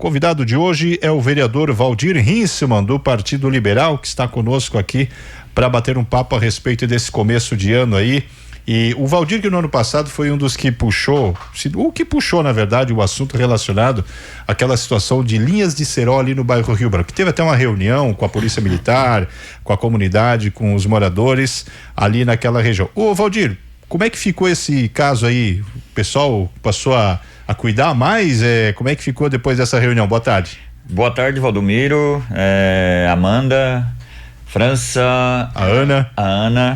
O convidado de hoje é o vereador Valdir Hinsemann, do Partido Liberal, que está conosco aqui para bater um papo a respeito desse começo de ano aí. E o Valdir, que no ano passado foi um dos que puxou, na verdade, o assunto relacionado àquela situação de linhas de cerol ali no bairro Rio Branco. Teve até uma reunião com a Polícia Militar, com a comunidade, com os moradores ali naquela região. Ô Valdir, como é que ficou esse caso aí? O pessoal passou a cuidar mais? Como é que ficou depois dessa reunião? Boa tarde. Boa tarde, Valdomiro, Amanda, França, a Ana.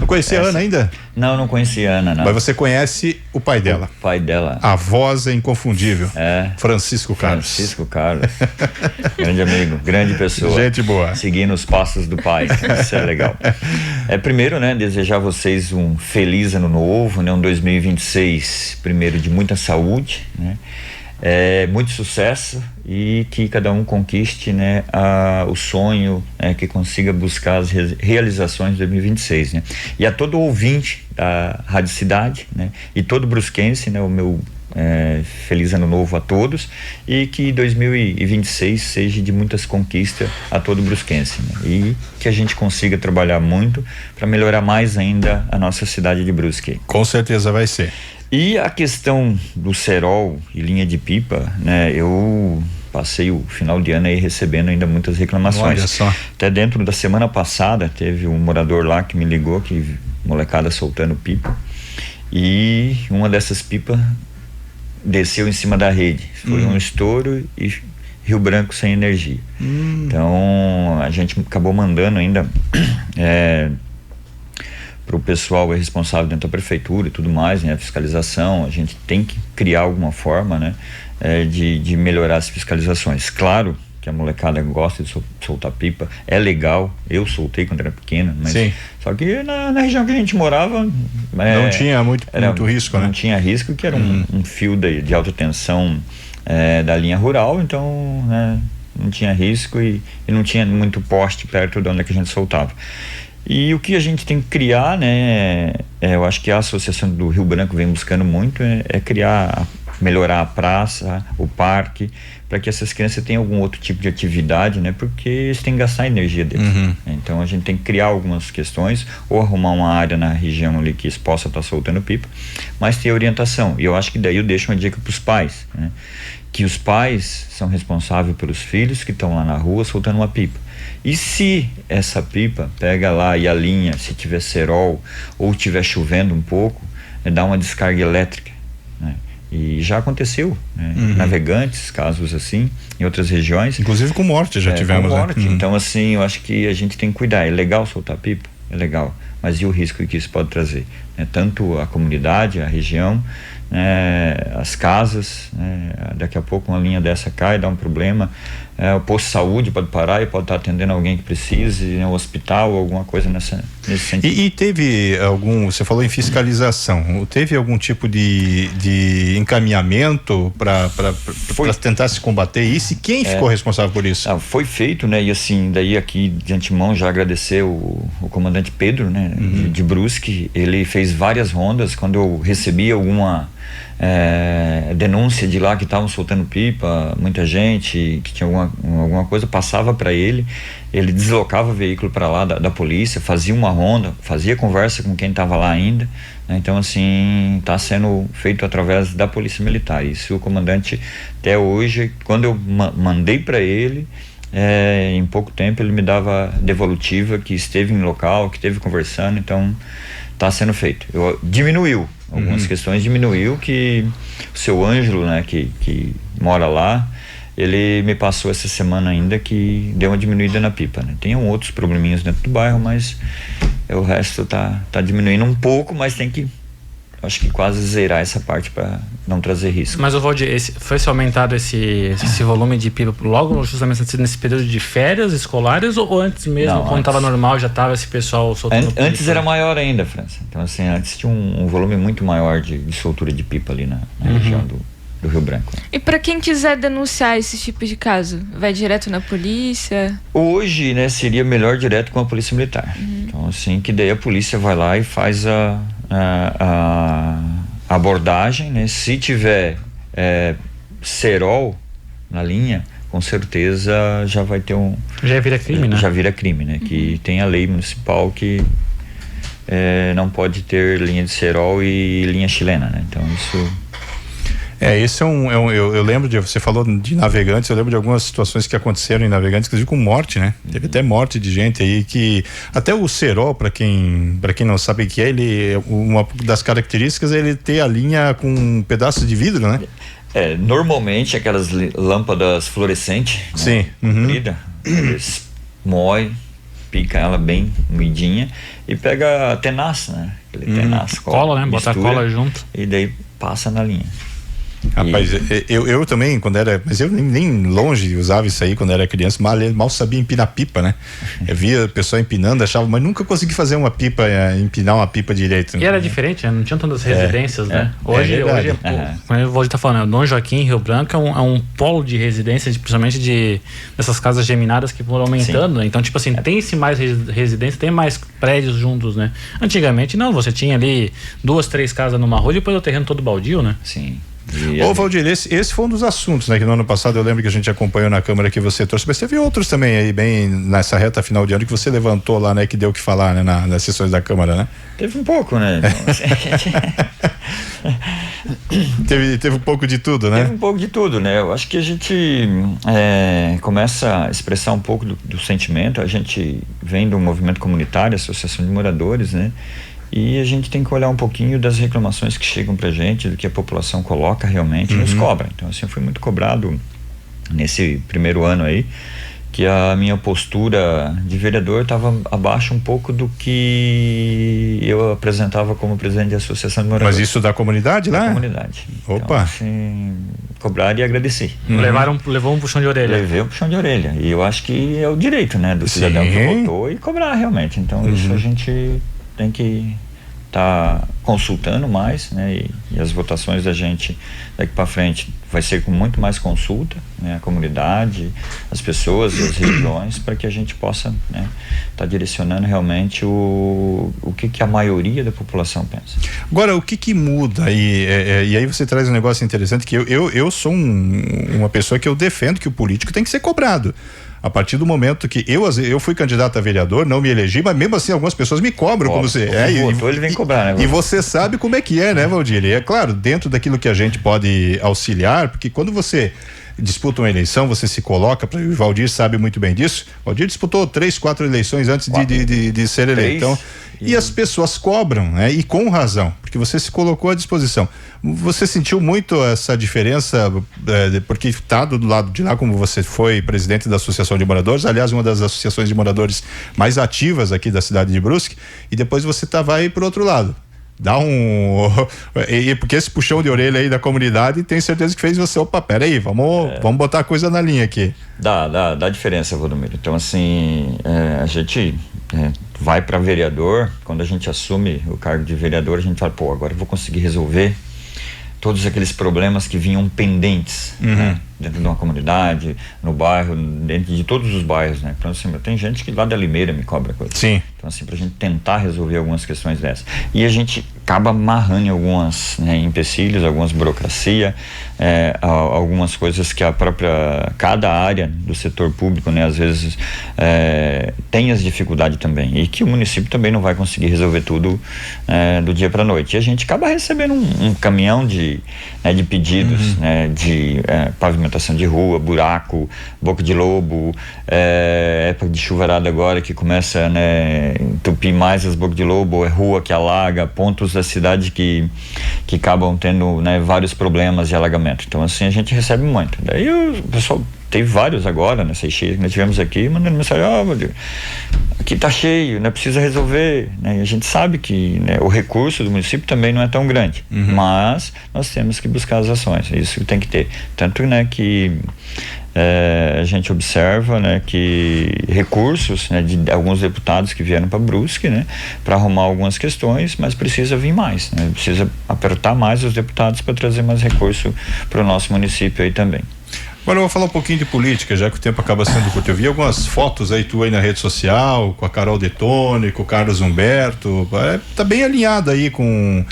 Não conhecia a Ana ainda? Não conhecia a Ana, não. Mas você conhece o pai dela? O pai dela. A voz é inconfundível. Francisco Carlos. Francisco Carlos. Grande amigo, grande pessoa. Gente boa. Seguindo os passos do pai. Isso é legal. Primeiro, desejar a vocês um feliz ano novo, um 2026, primeiro de muita saúde, muito sucesso e que cada um conquiste o sonho, que consiga buscar as realizações de 2026, E a todo ouvinte da Rádio Cidade, e todo brusquense, o meu feliz ano novo a todos e que 2026 seja de muitas conquistas a todo brusquense, e que a gente consiga trabalhar muito para melhorar mais ainda a nossa cidade de Brusque. Com certeza vai ser. E a questão do cerol e linha de pipa, eu passei o final de ano aí recebendo ainda muitas reclamações. Olha só. Até dentro da semana passada teve um morador lá que me ligou, que molecada soltando pipa, e uma dessas pipas desceu em cima da rede. Foi um estouro e Rio Branco sem energia. Então a gente acabou mandando ainda para o pessoal responsável dentro da prefeitura e tudo mais, a fiscalização. A gente tem que criar alguma forma, de melhorar as fiscalizações. Claro que a molecada gosta de soltar pipa, é legal, eu soltei quando era pequeno, mas sim. Só que na região que a gente morava não tinha muito risco, não tinha risco, que era um fio de alta tensão da linha rural, então não tinha risco e não tinha muito poste perto de onde é que a gente soltava. E o que a gente tem que criar, eu acho que a Associação do Rio Branco vem buscando muito, melhorar a praça, o parque, para que essas crianças tenham algum outro tipo de atividade, porque eles têm que gastar a energia deles. Então a gente tem que criar algumas questões, ou arrumar uma área na região ali que eles possam estar soltando pipa, mas ter orientação. E eu acho que daí eu deixo uma dica para os pais, que os pais são responsáveis pelos filhos que estão lá na rua soltando uma pipa. E se essa pipa pega lá e a linha, se tiver cerol ou tiver chovendo um pouco, dá uma descarga elétrica, E já aconteceu, Navegantes, casos assim, em outras regiões. Inclusive com morte já tivemos. Com morte. Então assim, eu acho que a gente tem que cuidar. É legal soltar pipa? É legal. Mas e o risco que isso pode trazer? Tanto a comunidade, a região, as casas, daqui a pouco uma linha dessa cai, dá um problema, o posto de saúde pode parar e pode estar atendendo alguém que precise, um hospital, alguma coisa nesse sentido. E teve você falou em fiscalização, teve algum tipo de encaminhamento para tentar se combater isso, e quem ficou responsável por isso? Foi feito, e assim, daí aqui de antemão já agradecer o comandante Pedro, de Brusque. Ele fez várias rondas. Quando eu recebi alguma denúncia de lá que estavam soltando pipa, muita gente que tinha alguma coisa, passava para ele deslocava o veículo para lá da polícia, fazia uma ronda, fazia conversa com quem estava lá ainda, então assim, está sendo feito através da Polícia Militar. Isso o comandante, até hoje, quando eu mandei para ele, em pouco tempo ele me dava devolutiva, que esteve em local, que esteve conversando, então está sendo feito. Diminuiu algumas questões, que o seu Ângelo, que mora lá, ele me passou essa semana ainda que deu uma diminuída na pipa, Tem outros probleminhas dentro do bairro, mas o resto tá diminuindo um pouco, mas tem que, acho que quase zerar essa parte para não trazer risco. Mas, Valdir, foi aumentado esse volume de pipa logo justamente nesse período de férias escolares, ou antes mesmo, quando estava normal, já estava esse pessoal soltando pipa? Antes era maior ainda, França. Então assim, antes tinha um volume muito maior de soltura de pipa ali na região do Rio Branco. E para quem quiser denunciar esse tipo de caso, vai direto na polícia? Hoje, seria melhor direto com a Polícia Militar. Então assim, que daí a polícia vai lá e faz a abordagem, Se tiver cerol na linha, com certeza já vai ter já vira crime, né? Já vira crime, né? Que tem a lei municipal que não pode ter linha de cerol e linha chilena, né? Então isso... Esse eu lembro você falou de Navegantes, eu lembro de algumas situações que aconteceram em Navegantes, inclusive com morte, né? Teve até morte de gente aí que, até o cerol, para quem não sabe o que é, uma das características é ele ter a linha com um pedaço de vidro, né? Normalmente aquelas lâmpadas fluorescentes, sim, né? Comprida, eles moem, pica ela bem moidinha e pega a tenaça, né? Aquele tenaça, cola, né? Bota a cola junto. E daí passa na linha. Rapaz, eu também, quando era, mas eu nem longe usava isso aí quando era criança, mal sabia empinar pipa, né? Eu via a pessoa empinando, achava, mas nunca consegui fazer uma pipa, empinar uma pipa direito. E era diferente, né? Não tinha tantas residências, né? Hoje como eu vou estar falando, Dom Joaquim, Rio Branco é um polo de residência, principalmente dessas casas geminadas que foram aumentando, né? Então, tipo assim, tem-se mais residência, tem mais prédios juntos, né? Antigamente não, você tinha ali 2, 3 casas numa rua e depois o terreno todo baldio, né? Sim. Ô Valdir, esse foi um dos assuntos, né? Que no ano passado eu lembro que a gente acompanhou na Câmara que você trouxe, mas teve outros também aí, bem nessa reta final de ano que você levantou lá, né? Que deu o que falar, né? Nas sessões da Câmara, né? Teve um pouco, né? teve um pouco de tudo, né? Teve um pouco de tudo, né? Eu acho que a gente começa a expressar um pouco do sentimento. A gente vem do movimento comunitário, associação de moradores, né? E a gente tem que olhar um pouquinho das reclamações que chegam pra gente, do que a população coloca realmente, nos cobra. Então, assim, eu fui muito cobrado nesse primeiro ano aí, que a minha postura de vereador estava abaixo um pouco do que eu apresentava como presidente da associação de moradores. Mas isso da comunidade lá? Da comunidade. Opa! Então, assim, cobrar e agradecer. Levou um puxão de orelha. Levei um puxão de orelha. E eu acho que é o direito, né, do cidadão que votou e cobrar realmente. Então, isso a gente tem que estar consultando mais, né? E as votações da gente daqui para frente vai ser com muito mais consulta, né? A comunidade, as pessoas e as regiões, para que a gente possa, né, tá direcionando realmente o que a maioria da população pensa. Agora, o que muda aí? E aí você traz um negócio interessante que eu sou uma pessoa que eu defendo que o político tem que ser cobrado. A partir do momento que eu fui candidato a vereador, não me elegi, mas mesmo assim algumas pessoas me cobram como você ele vem cobrar, né? E você sabe como é que é, né, Valdir? E é claro, dentro daquilo que a gente pode auxiliar, porque quando você disputa uma eleição, você se coloca, o Valdir sabe muito bem disso. O Valdir disputou 3, 4 eleições antes de ser eleito. Então, e as pessoas cobram, né? E com razão, porque você se colocou à disposição. Você sentiu muito essa diferença, porque está do lado de lá, como você foi presidente da Associação de Moradores, aliás, uma das associações de moradores mais ativas aqui da cidade de Brusque, e depois você vai para o outro lado. Dá porque esse puxão de orelha aí da comunidade, tem certeza que fez você, peraí, vamos botar a coisa na linha aqui. Dá diferença, Valdomiro. Então, assim, a gente vai para vereador, quando a gente assume o cargo de vereador, a gente fala, agora eu vou conseguir resolver todos aqueles problemas que vinham pendentes, né? Dentro de uma comunidade, no bairro, dentro de todos os bairros, né? Então, assim, tem gente que lá da Limeira me cobra coisa. Sim. Então, assim, pra gente tentar resolver algumas questões dessas. E a gente acaba amarrando em algumas, né, empecilhos, algumas burocracia, algumas coisas que cada área do setor público, né, às vezes tem as dificuldades também, e que o município também não vai conseguir resolver tudo do dia pra noite. E a gente acaba recebendo um caminhão de pedidos, né, de pavimentação de rua, buraco, boca de lobo, época de chuvarada agora que começa, né, entupir mais as bocas de lobo, rua que alaga, pontos da cidade que acabam tendo, né, vários problemas de alagamento. Então, assim, a gente recebe muito. Daí o pessoal teve vários agora, nessa enchente que nós tivemos aqui, mandando mensagem, aqui tá cheio, né, precisa resolver, né? E a gente sabe que, né, o recurso do município também não é tão grande, mas nós temos que buscar as ações, isso tem que ter, tanto, né, que a gente observa, né, que recursos, né, de alguns deputados que vieram para Brusque, né, para arrumar algumas questões, mas precisa vir mais, né, precisa apertar mais os deputados para trazer mais recurso para o nosso município aí também. Agora eu vou falar um pouquinho de política, já que o tempo acaba sendo curto. Eu vi algumas fotos aí tu aí na rede social, com a Carol Detone, com o Carlos Humberto, tá bem alinhado aí com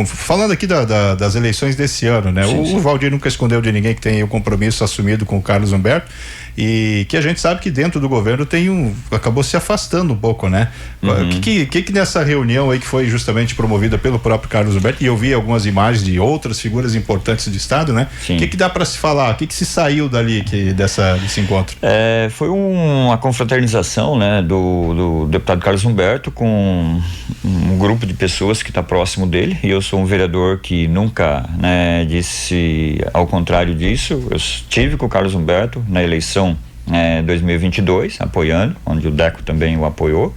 falando aqui das eleições desse ano, né? Sim, o Valdir nunca escondeu de ninguém que tem o compromisso assumido com o Carlos Humberto, e que a gente sabe que dentro do governo acabou se afastando um pouco, né? O que nessa reunião aí que foi justamente promovida pelo próprio Carlos Humberto, e eu vi algumas imagens de outras figuras importantes do estado, né? O que dá para se falar? O que se saiu dali desse encontro? Foi uma confraternização, né, do deputado Carlos Humberto com um grupo de pessoas que está próximo dele, e eu sou um vereador que nunca, né, disse ao contrário disso. Eu estive com o Carlos Humberto na eleição 2022, apoiando, onde o Deco também o apoiou,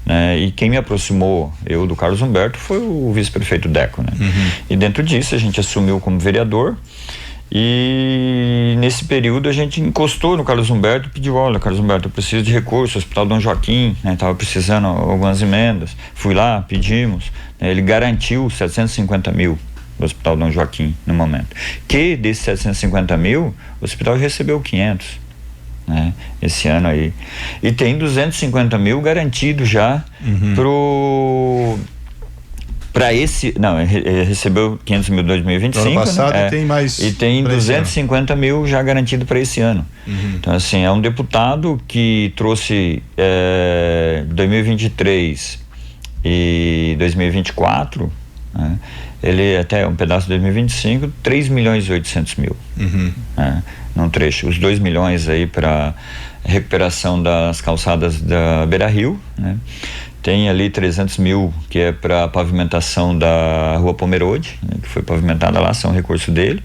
né? E quem me aproximou eu do Carlos Humberto foi o vice-prefeito Deco, né? E dentro disso a gente assumiu como vereador, e nesse período a gente encostou no Carlos Humberto e pediu: olha, Carlos Humberto, eu preciso de recursos, Hospital Dom Joaquim, né? Tava precisando algumas emendas. Fui lá, pedimos, né? Ele garantiu 750 mil do Hospital Dom Joaquim no momento, que desses 750 mil o hospital recebeu 500, né, esse ano aí, e tem 250 mil garantido já para esse, não, recebeu 500 mil em 2025, ano passado, né? Tem mais, e tem 250 mil já garantido para esse ano. Então, assim, é um deputado que trouxe 2023 e 2024, né? Ele até um pedaço de 2025, 3 milhões e 800 mil, né, num trecho. Os 2 milhões aí para recuperação das calçadas da Beira Rio, né? Tem ali 300 mil que é para pavimentação da Rua Pomerode, né, que foi pavimentada lá, são recurso dele.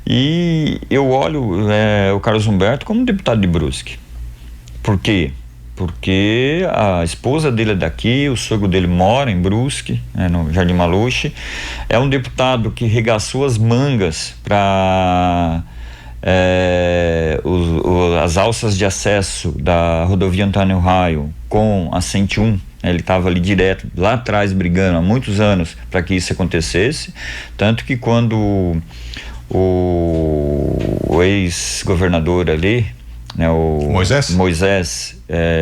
E eu olho o Carlos Humberto como deputado de Brusque. Por quê? Porque a esposa dele é daqui, o sogro dele mora em Brusque, né, no Jardim Maluche. É um deputado que regaçou as mangas para as alças de acesso da rodovia Antônio Raio com a 101. Ele estava ali direto, lá atrás, brigando há muitos anos para que isso acontecesse. Tanto que quando o ex-governador ali, né, o Moisés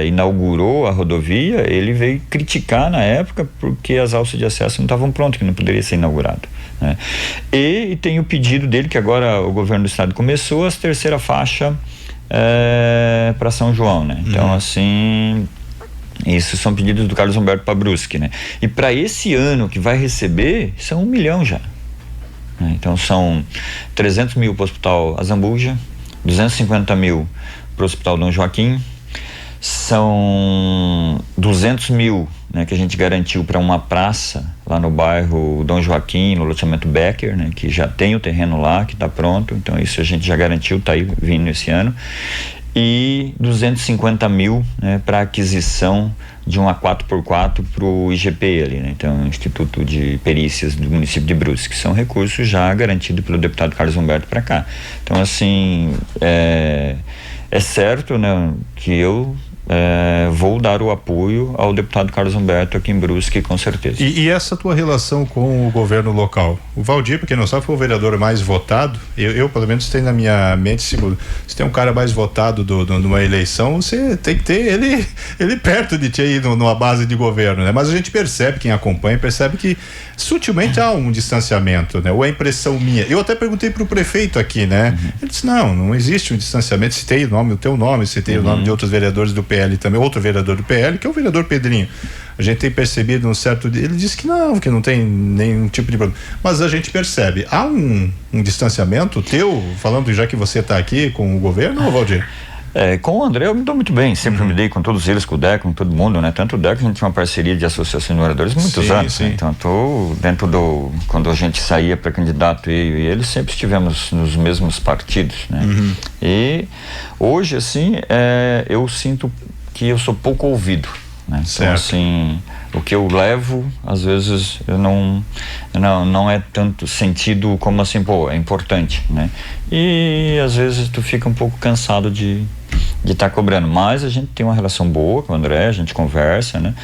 inaugurou a rodovia, ele veio criticar na época porque as alças de acesso não estavam prontas, que não poderia ser inaugurado, né? E tem o pedido dele, que agora o governo do estado começou, a terceira faixa para São João, né? Então, assim, isso são pedidos do Carlos Humberto para Brusque, né? E para esse ano que vai receber, são 1 milhão já, né? Então são 300 mil para o Hospital Azambuja, 250 mil para o Hospital Dom Joaquim, são 200 mil, né, que a gente garantiu para uma praça lá no bairro Dom Joaquim, no loteamento Becker, né, que já tem o terreno lá, que está pronto. Então isso a gente já garantiu, está aí vindo esse ano. E 250 mil, né, para aquisição de um A4x4 para o IGP ali, né? Então, Instituto de Perícias do município de Brusque, que são recursos já garantidos pelo deputado Carlos Humberto para cá. Então, assim, é certo, né, que eu vou dar o apoio ao deputado Carlos Humberto aqui em Brusque, com certeza. E essa tua relação com o governo local? O Valdir, pra quem não sabe, foi o vereador mais votado. Eu pelo menos tenho na minha mente, se tem um cara mais votado numa eleição, você tem que ter ele perto de ti aí numa base de governo, né? Mas a gente percebe, quem acompanha, percebe que sutilmente há um distanciamento, né? Ou é impressão minha. Eu até perguntei pro prefeito aqui, né? Ele disse, não existe um distanciamento. Citei o teu nome, citei o nome de outros vereadores do PL também, outro vereador do PL, que é o vereador Pedrinho. A gente tem percebido um certo... Ele disse que não tem nenhum tipo de problema. Mas a gente percebe. Há um distanciamento teu, falando já que você está aqui com o governo, ou Valdir? Com o André eu me dou muito bem, sempre me dei com todos eles, com o Deco, com todo mundo, né? Tanto o Deco, a gente tinha uma parceria de associação de moradores há muitos anos, né? Então tô dentro quando a gente saía para candidato, eu e ele sempre estivemos nos mesmos partidos, né? E hoje, assim, eu sinto que eu sou pouco ouvido, né? Então, assim, o que eu levo, às vezes, não é tanto sentido como assim, é importante, né? E às vezes tu fica um pouco cansado de estar cobrando, mas a gente tem uma relação boa com o André, a gente conversa, né?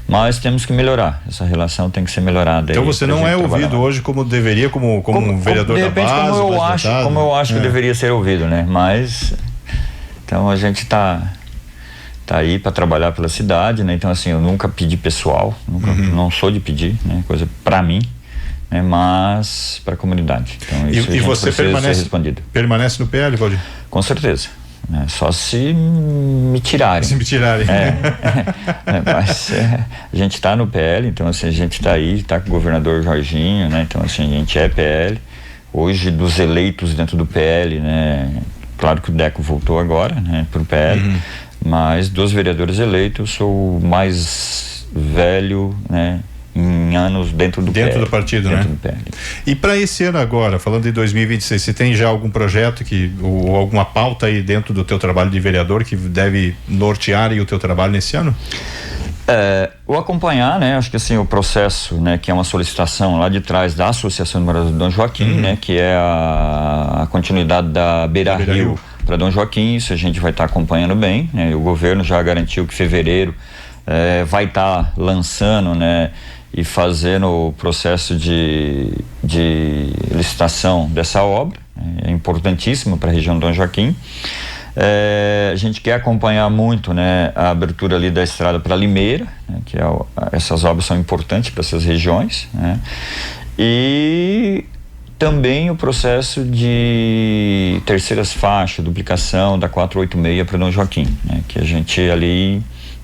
Mas temos que melhorar, essa relação tem que ser melhorada. Então você não é ouvido hoje como deveria, como um vereador da base, como eu acho que deveria ser ouvido, né? Mas então a gente tá aí para trabalhar pela cidade, né? Então assim, eu nunca pedi pessoal, não sou de pedir, né? Coisa para mim, né? Mas para a comunidade. Então isso e você permanece no PL, Valdir? Com certeza. Só se me tirarem. Se me tirarem. Mas a gente está no PL, então assim, a gente está aí, está com o governador Jorginho, né? Então assim, a gente é PL. Hoje, dos eleitos dentro do PL, né? Claro que o Deco voltou agora, né? Para o PL, mas dos vereadores eleitos, eu sou o mais velho, né? Em anos dentro do partido, dentro né? do PL. E para esse ano agora, falando de 2026, você tem já algum projeto ou alguma pauta aí dentro do teu trabalho de vereador que deve nortear aí o teu trabalho nesse ano? O acompanhar, né? Acho que assim, o processo, né? Que é uma solicitação lá de trás da Associação de Moradores de Dom Joaquim, né? Que é a continuidade da Beira Rio para Dom Joaquim. Isso a gente vai estar acompanhando bem, né? O governo já garantiu que fevereiro vai estar lançando, né? E fazendo o processo de licitação dessa obra. É importantíssimo para a região de Dom Joaquim. A gente quer acompanhar muito, né, a abertura ali da estrada para Limeira, né, que essas obras são importantes para essas regiões, né? E também o processo de terceiras faixas, duplicação da 486 para Dom Joaquim, né, que a gente ali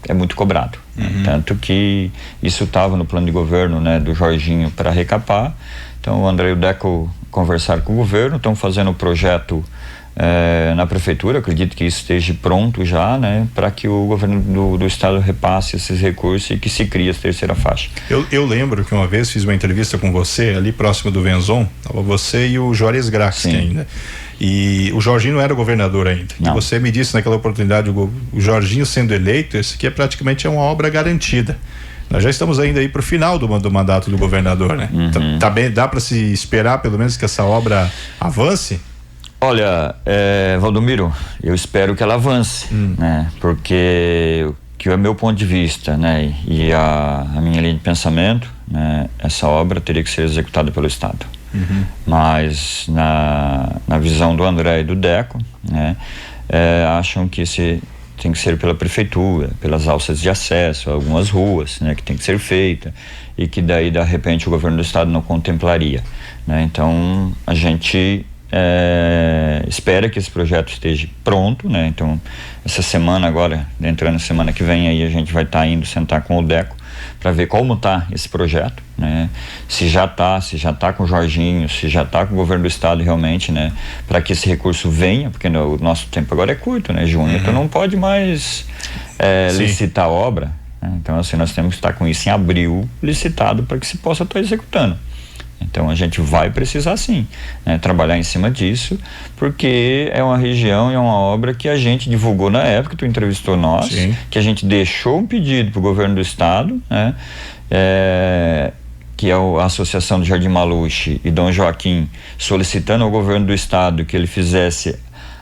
é muito cobrado. Tanto que isso estava no plano de governo, né, do Jorginho para recapar. Então o André e o Deco conversaram com o governo, estão fazendo o projeto na prefeitura, acredito que isso esteja pronto já, né, para que o governo do estado repasse esses recursos e que se crie a terceira faixa. Eu lembro que uma vez fiz uma entrevista com você ali próximo do Venzon, tava você e o Juarez Graxi ainda. E o Jorginho não era governador ainda. Não. E você me disse naquela oportunidade, o Jorginho sendo eleito, esse aqui praticamente é uma obra garantida. Nós já estamos ainda aí para o final do mandato do governador, né? Tá bem, dá para se esperar pelo menos que essa obra avance? Olha, Valdomiro, eu espero que ela avance, né? Porque que é o meu ponto de vista, né? E a minha linha de pensamento, né? Essa obra teria que ser executada pelo Estado. Mas na visão do André e do Deco, né? Acham que tem que ser pela prefeitura, pelas alças de acesso, algumas ruas, né? Que tem que ser feita e que daí de repente o governo do estado não contemplaria, né? Então a gente espera que esse projeto esteja pronto, né? Então essa semana agora, entrando na semana que vem aí, a gente vai estar indo sentar com o Deco para ver como está esse projeto, né? Se já está com o Jorginho, se já está com o governo do estado realmente, né? Para que esse recurso venha, porque o nosso tempo agora é curto, né? Junho, então não pode mais licitar a obra, né? Então assim, nós temos que estar com isso em abril licitado para que se possa estar executando. Então a gente vai precisar sim, né, trabalhar em cima disso, porque é uma região e é uma obra que a gente divulgou na época, tu entrevistou nós, que a gente deixou um pedido para o governo do estado, né, que é a Associação do Jardim Maluche e Dom Joaquim, solicitando ao governo do estado que ele fizesse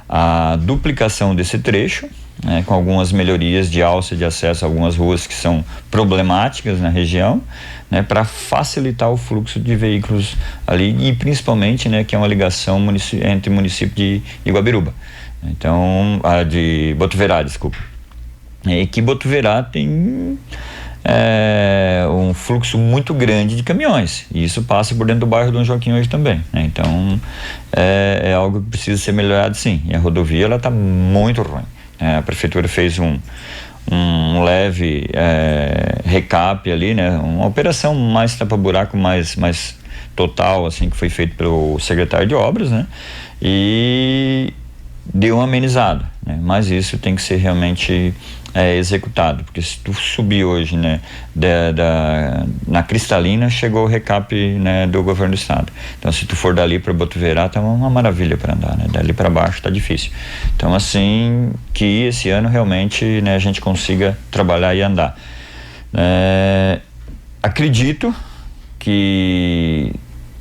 a duplicação desse trecho, né, com algumas melhorias de alça de acesso a algumas ruas que são problemáticas na região, né, para facilitar o fluxo de veículos ali e principalmente, né, que é uma ligação entre o município de Iguabiruba, então de Botuverá, desculpa, e que Botuverá tem um fluxo muito grande de caminhões e isso passa por dentro do bairro Dom Joaquim hoje também, né? Então é algo que precisa ser melhorado sim, e a rodovia ela está muito ruim. A prefeitura fez um leve recap ali, né? Uma operação mais tapa-buraco, mais total, assim, que foi feito pelo secretário de obras, né? E deu uma amenizada, né? Mas isso tem que ser realmente executado, porque se tu subir hoje, né, na Cristalina, chegou o recap, né, do governo do estado. Então se tu for dali para Botuverá, tá uma maravilha para andar, né? Dali para baixo tá difícil. Então assim, que esse ano realmente, né, a gente consiga trabalhar e andar. Acredito que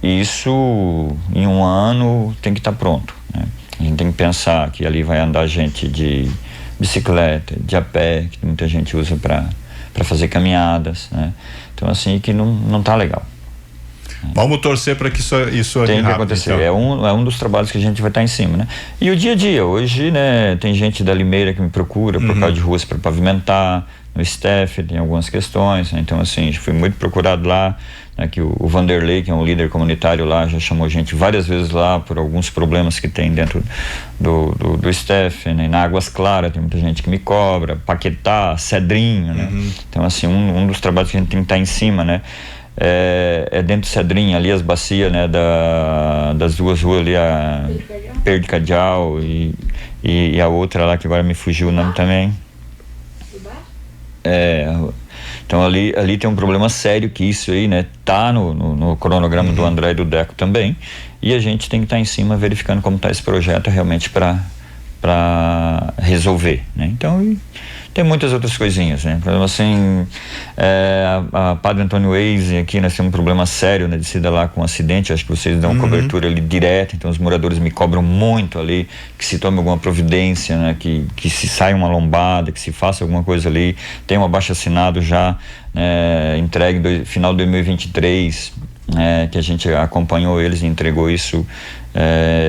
isso em um ano tem que estar pronto, né? A gente tem que pensar que ali vai andar gente de bicicleta, de a pé, que muita gente usa para fazer caminhadas, né? Então assim, que não tá legal. Vamos torcer para que isso tem que acontecer. Então. É um dos trabalhos que a gente vai estar em cima, né? E o dia a dia, hoje, né, tem gente da Limeira que me procura por causa de ruas para pavimentar, no STF tem algumas questões, né? Então assim, fui muito procurado lá, né, que o Vanderlei, que é um líder comunitário lá, já chamou gente várias vezes lá por alguns problemas que tem dentro do STF, né? Na Águas Claras tem muita gente que me cobra, Paquetá, Cedrinho, né? Então assim, um dos trabalhos que a gente tem que estar em cima, né? É dentro do Cedrinho, ali as bacias, né, das duas ruas ali, a Perdicadial e a outra lá que agora me fugiu o nome também. Então ali tem um problema sério, que isso aí, né, tá no cronograma do André e do Deco também, e a gente tem que estar em cima verificando como está esse projeto realmente para resolver, né? Então tem muitas outras coisinhas, né? Por exemplo, assim, a Padre Antônio Waze, aqui nós temos um problema sério na descida lá com um acidente, acho que vocês dão cobertura ali direta, então os moradores me cobram muito ali, que se tome alguma providência, né? Que se saia uma lombada, que se faça alguma coisa ali. Tem um abaixo-assinado já, entregue final de 2023, que a gente acompanhou eles e entregou isso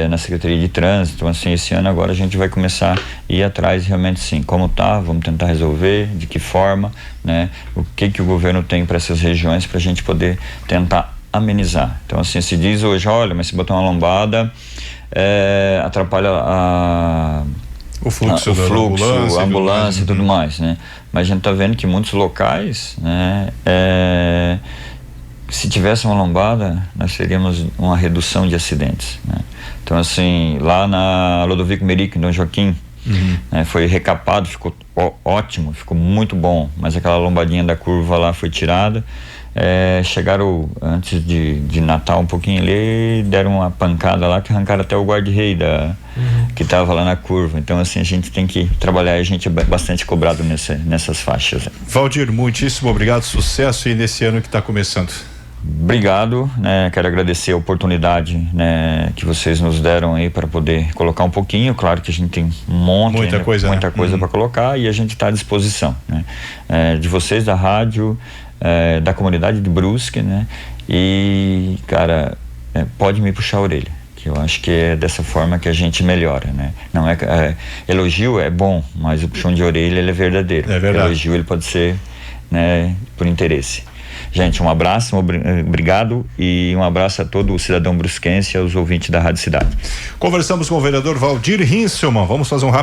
na Secretaria de Trânsito. Então assim, esse ano agora a gente vai começar a ir atrás realmente, sim, como tá, vamos tentar resolver, de que forma, né, o que o governo tem para essas regiões, para a gente poder tentar amenizar. Então assim, se diz hoje, olha, mas se botar uma lombada atrapalha o fluxo, a ambulância e tudo mais, né? Mas a gente tá vendo que muitos locais, né, se tivesse uma lombada, nós teríamos uma redução de acidentes, né? Então assim, lá na Lodovico Merico, em Dom Joaquim, né, foi recapado, ficou ótimo, ficou muito bom, mas aquela lombadinha da curva lá foi tirada. Chegaram antes de Natal um pouquinho ali, deram uma pancada lá que arrancaram até o guarda-rei que estava lá na curva. Então assim, a gente tem que trabalhar, a gente é bastante cobrado nessas faixas. Valdir, muitíssimo obrigado, sucesso aí nesse ano que está começando. Obrigado, né? Quero agradecer a oportunidade, né, que vocês nos deram aí para poder colocar um pouquinho. Claro que a gente tem muita coisa para colocar, e a gente está à disposição, né? De vocês da rádio, da comunidade de Brusque, né? E, cara, pode me puxar a orelha, que eu acho que é dessa forma que a gente melhora, né? Não elogio é bom, mas o puxão de orelha, ele é verdadeiro. É verdade. O elogio, ele pode ser, né, por interesse. Gente, um abraço, obrigado, e um abraço a todo o cidadão brusquense e aos ouvintes da Rádio Cidade. Conversamos com o vereador Valdir Hinselmann. Vamos fazer um rápido